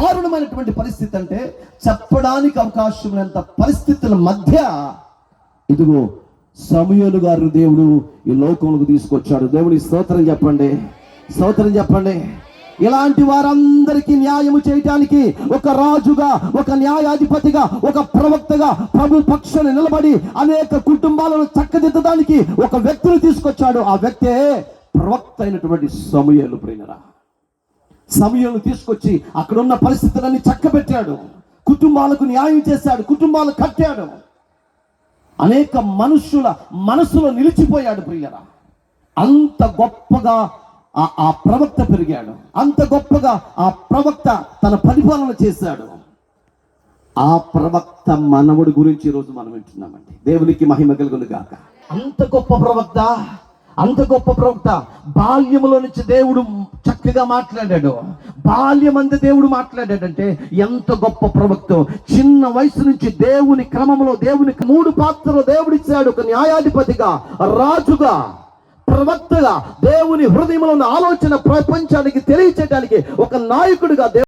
దారుణమైనటువంటి పరిస్థితి అంటే చెప్పడానికి అవకాశం లేనంత పరిస్థితుల మధ్య ఇదిగో సమూయేలు గారు దేవుడు ఈ లోకంలోకి తీసుకొచ్చాడు. దేవుని స్తోత్రం చెప్పండి, స్తోత్రం చెప్పండి. ఇలాంటి వారందరికీ న్యాయము చేయటానికి ఒక రాజుగా, ఒక న్యాయాధిపతిగా, ఒక ప్రవక్తగా ప్రభు పక్షాన్ని నిలబడి అనేక కుటుంబాలను చక్కదిద్దడానికి ఒక వ్యక్తిని తీసుకొచ్చాడు. ఆ వ్యక్తే ప్రవక్త అయినటువంటి సమూయేలు. ప్రియరా, సమూయేలును తీసుకొచ్చి అక్కడున్న పరిస్థితులన్నీ చక్కబెట్టాడు, కుటుంబాలకు న్యాయం చేశాడు, కుటుంబాలు కట్టాడు, అనేక మనుషుల మనసులో నిలిచిపోయాడు. ప్రియరా, అంత గొప్పగా ఆ ప్రవక్త పెరిగాడు, అంత గొప్పగా ఆ ప్రవక్త తన పరిపాలన చేశాడు. ఆ ప్రవక్త మనవుడి గురించి ఈరోజు మనం వింటున్నామండి. దేవునికి మహిమ కలుగును గాక. అంత గొప్ప ప్రవక్త, అంత గొప్ప ప్రవక్త. బాల్యములో నుంచి దేవుడు చక్కగా మాట్లాడాడు. బాల్యమంది దేవుడు మాట్లాడాడంటే ఎంత గొప్ప ప్రవక్త. చిన్న వయసు నుంచి దేవుని క్రమంలో దేవునికి 3 పాత్రలు దేవుడిచ్చాడు. ఒక న్యాయాధిపతిగా, రాజుగా, ప్రవక్తగా, దేవుని హృదయంలో ఉన్న ఆలోచన ప్రపంచానికి తెలియచేయడానికి ఒక నాయకుడిగా